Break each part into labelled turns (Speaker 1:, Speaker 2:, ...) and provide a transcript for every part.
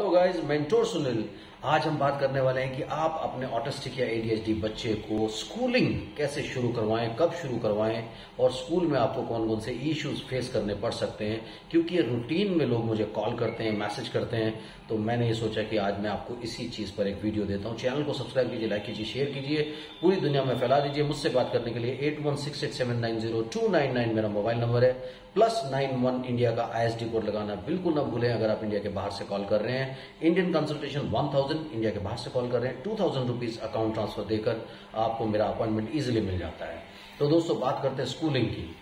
Speaker 1: Hello guys, mentor Sunil. आज हम बात करने वाले हैं कि आप अपने ऑटिस्टिक या एडीएचडी बच्चे को स्कूलिंग कैसे शुरू करवाएं, कब शुरू करवाएं और स्कूल में आपको कौन कौन से इश्यूज फेस करने पड़ सकते हैं। क्योंकि ये रूटीन में लोग मुझे कॉल करते हैं, मैसेज करते हैं, तो मैंने ये सोचा कि आज मैं आपको इसी चीज पर एक वीडियो देता हूं। चैनल को सब्सक्राइब कीजिए, लाइक कीजिए, शेयर कीजिए, पूरी दुनिया में फैला दीजिए। मुझसे बात करने के लिए 8168790299 मेरा मोबाइल नंबर है। +91 इंडिया का ISD कोड लगाना बिल्कुल ना भूलें। अगर आप इंडिया के बाहर से कॉल कर रहे हैं, इंडियन कंसल्टेशन 1000, इंडिया के बाहर से कॉल कर रहे हैं 2000 रुपीज अकाउंट ट्रांसफर देकर आपको मेरा अपॉइंटमेंट इजीली मिल जाता है। तो दोस्तों, बात करते हैं स्कूलिंग की।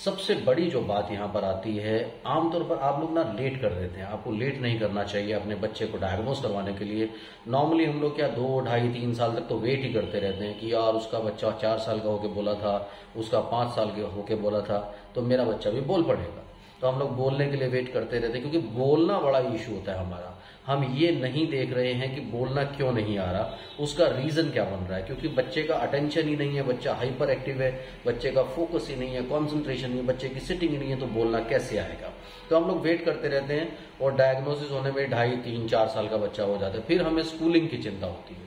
Speaker 1: सबसे बड़ी जो बात यहां पर आती है, आमतौर पर आप लोग ना लेट कर देते हैं। आपको लेट नहीं करना चाहिए अपने बच्चे को डायग्नोस करवाने के लिए। नॉर्मली हम लोग क्या 2, ढाई, 3 साल तक तो वेट ही करते रहते हैं कि यार उसका बच्चा 4 साल का होके बोला था, उसका 5 साल का होके बोला था, तो मेरा बच्चा भी बोल पड़ेगा। तो हम लोग बोलने के लिए वेट करते रहते हैं, क्योंकि बोलना बड़ा इशू होता है हमारा। हम ये नहीं देख रहे हैं कि बोलना क्यों नहीं आ रहा, उसका रीजन क्या बन रहा है। क्योंकि बच्चे का अटेंशन ही नहीं है, बच्चा हाइपर एक्टिव है, बच्चे का फोकस ही नहीं है, कॉन्सेंट्रेशन नहीं है, बच्चे की सिटिंग ही नहीं है, तो बोलना कैसे आएगा। तो हम लोग वेट करते रहते हैं और डायग्नोसिस होने में 2.5, 3, 4 साल का बच्चा हो जाता है। फिर हमें स्कूलिंग की चिंता होती है।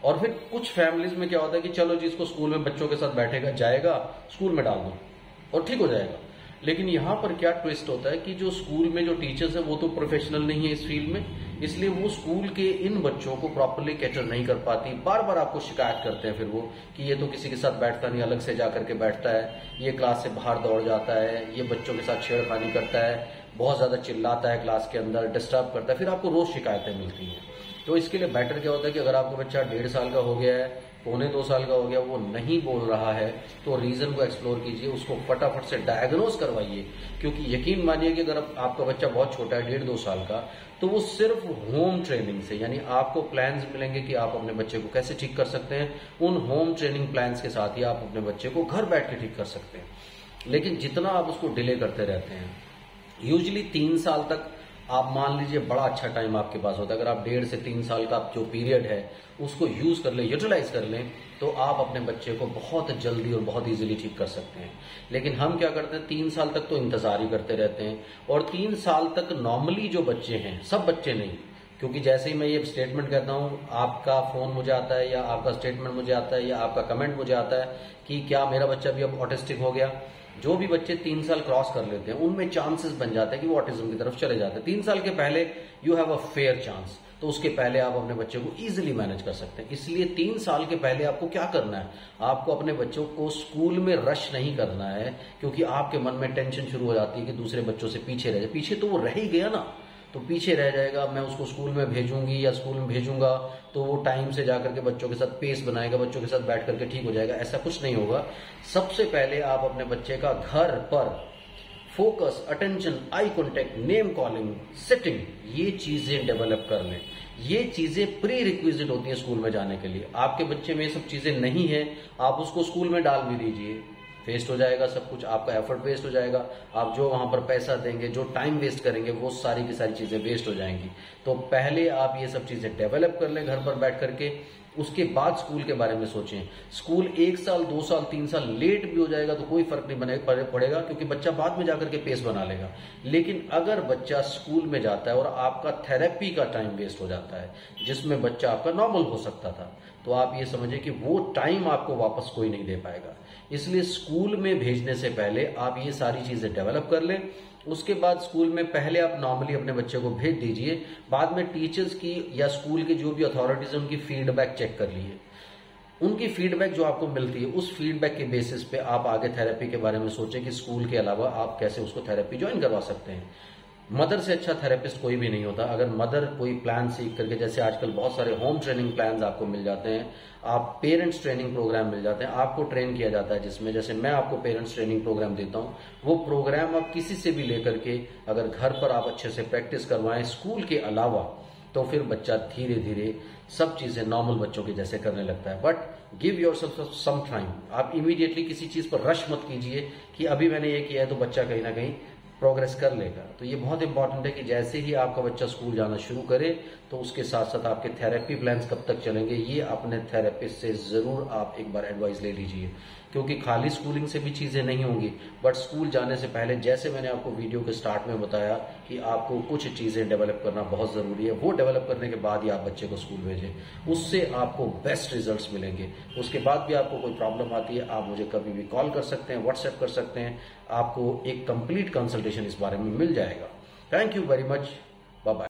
Speaker 1: और फिर कुछ फैमिलीज में क्या होता है कि चलो जी, इसको स्कूल में बच्चों के साथ बैठेगा, जाएगा, स्कूल में डाल दो और ठीक हो जाएगा। लेकिन यहां पर क्या ट्विस्ट होता है कि जो स्कूल में जो टीचर्स है वो तो प्रोफेशनल नहीं है इस फील्ड में, इसलिए वो स्कूल के इन बच्चों को प्रॉपर्ली कैटर नहीं कर पाती। बार बार आपको शिकायत करते हैं फिर वो कि ये तो किसी के साथ बैठता नहीं, अलग से जाकर के बैठता है, ये क्लास से बाहर दौड़ जाता है, ये बच्चों के साथ छेड़खानी करता है, बहुत ज्यादा चिल्लाता है क्लास के अंदर, डिस्टर्ब करता है। फिर आपको रोज शिकायतें मिलती हैं। तो इसके लिए बेटर क्या होता है कि अगर आपका बच्चा 1.5 साल का हो गया है, 1.25 साल का हो गया, वो नहीं बोल रहा है, तो रीजन को एक्सप्लोर कीजिए, उसको फटाफट से डायग्नोस करवाइए। क्योंकि यकीन मानिए कि अगर आपका बच्चा बहुत छोटा है, 1.5-2 साल का, तो वो सिर्फ होम ट्रेनिंग से, यानी आपको प्लान्स मिलेंगे कि आप अपने बच्चे को कैसे ठीक कर सकते हैं, उन होम ट्रेनिंग प्लान्स के साथ ही आप अपने बच्चे को घर बैठ के ठीक कर सकते हैं। लेकिन जितना आप उसको डिले करते रहते हैं, यूजुअली 3 साल तक आप मान लीजिए बड़ा अच्छा टाइम आपके पास होता है। अगर आप 1.5 से 3 साल का जो पीरियड है उसको यूज कर लें, यूटिलाइज कर लें, तो आप अपने बच्चे को बहुत जल्दी और बहुत इजीली ठीक कर सकते हैं। लेकिन हम क्या करते हैं, 3 साल तक तो इंतजार ही करते रहते हैं। और 3 साल तक नॉर्मली जो बच्चे हैं, सब बच्चे नहीं, क्योंकि जैसे ही मैं ये स्टेटमेंट कहता हूं, आपका फोन मुझे आता है या आपका स्टेटमेंट मुझे आता है या आपका कमेंट मुझे आता है कि क्या मेरा बच्चा भी अब ऑटिस्टिक हो गया। जो भी बच्चे 3 साल क्रॉस कर लेते हैं, उनमें चांसेस बन जाते हैं कि वो ऑटिज्म की तरफ चले जाते हैं। 3 साल के पहले you have a fair chance, तो उसके पहले आप अपने बच्चे को इजीली मैनेज कर सकते हैं। इसलिए 3 साल के पहले आपको क्या करना है, आपको अपने बच्चों को स्कूल में रश नहीं करना है। क्योंकि आपके मन में टेंशन शुरू हो जाती है कि दूसरे बच्चों से पीछे रह जाए। पीछे तो वो रह ही गया ना, तो पीछे रह जाएगा। मैं उसको स्कूल में भेजूंगी या स्कूल में भेजूंगा तो वो टाइम से जाकर के बच्चों के साथ पेस बनाएगा, बच्चों के साथ बैठ करके ठीक हो जाएगा, ऐसा कुछ नहीं होगा। सबसे पहले आप अपने बच्चे का घर पर focus, attention, eye contact, name calling, sitting, ये चीजें डेवलप कर लें। ये चीजें प्री रिक्विजिट होती है स्कूल में जाने के लिए। आपके बच्चे में ये सब चीजें नहीं है, आप उसको स्कूल में डाल भी दीजिए, वेस्ट हो जाएगा सब कुछ, आपका एफर्ट वेस्ट हो जाएगा। आप जो वहां पर पैसा देंगे, जो टाइम वेस्ट करेंगे, वो सारी की सारी चीजें वेस्ट हो जाएंगी। तो पहले आप ये सब चीजें डेवलप कर लें घर पर बैठ करके, उसके बाद स्कूल के बारे में सोचें। स्कूल 1 साल, 2 साल, 3 साल लेट भी हो जाएगा तो कोई फर्क नहीं पड़ेगा, क्योंकि बच्चा बाद में जाकर के पेस बना लेगा। लेकिन अगर बच्चा स्कूल में जाता है और आपका थेरेपी का टाइम वेस्ट हो जाता है, जिसमें बच्चा आपका नॉर्मल हो सकता था, तो आप ये समझिए कि वो टाइम आपको वापस कोई नहीं दे पाएगा। इसलिए स्कूल में भेजने से पहले आप ये सारी चीजें डेवलप कर लें। उसके बाद स्कूल में पहले आप नॉर्मली अपने बच्चे को भेज दीजिए, बाद में टीचर्स की या स्कूल की जो भी अथॉरिटीज है उनकी फीडबैक चेक कर लीजिए। उनकी फीडबैक जो आपको मिलती है, उस फीडबैक के बेसिस पे आप आगे थेरेपी के बारे में सोचें कि स्कूल के अलावा आप कैसे उसको थेरेपी ज्वाइन करवा सकते हैं। मदर से अच्छा थेरेपिस्ट कोई भी नहीं होता। अगर मदर कोई प्लान सीख करके, जैसे आजकल बहुत सारे होम ट्रेनिंग प्लान्स आपको मिल जाते हैं, आप पेरेंट्स ट्रेनिंग प्रोग्राम मिल जाते हैं, आपको ट्रेन किया जाता है, जिसमें जैसे मैं आपको पेरेंट्स ट्रेनिंग प्रोग्राम देता हूं, वो प्रोग्राम आप किसी से भी लेकर के अगर घर पर आप अच्छे से प्रैक्टिस करवाएं स्कूल के अलावा, तो फिर बच्चा धीरे धीरे सब चीजें नॉर्मल बच्चों के जैसे करने लगता है। But give yourself some time. आप इमीडिएटली किसी चीज पर रश मत कीजिए कि अभी मैंने ये किया है तो बच्चा कहीं ना कहीं प्रोग्रेस कर लेगा। तो ये बहुत इंपॉर्टेंट है कि जैसे ही आपका बच्चा स्कूल जाना शुरू करे, तो उसके साथ साथ आपके थेरेपी प्लान्स कब तक चलेंगे, ये अपने थेरेपिस्ट से जरूर आप एक बार एडवाइस ले लीजिए। क्योंकि खाली स्कूलिंग से भी चीजें नहीं होंगी, बट स्कूल जाने से पहले जैसे मैंने आपको वीडियो के स्टार्ट में बताया कि आपको कुछ चीजें डेवलप करना बहुत जरूरी है, वो डेवलप करने के बाद ही आप बच्चे को स्कूल भेजें, उससे आपको बेस्ट रिजल्ट्स मिलेंगे। उसके बाद भी आपको कोई प्रॉब्लम आती है, आप मुझे कभी भी कॉल कर सकते हैं, व्हाट्सएप कर सकते हैं, आपको एक कंप्लीट कंसल्टेशन इस बारे में मिल जाएगा। Thank you very much, bye bye.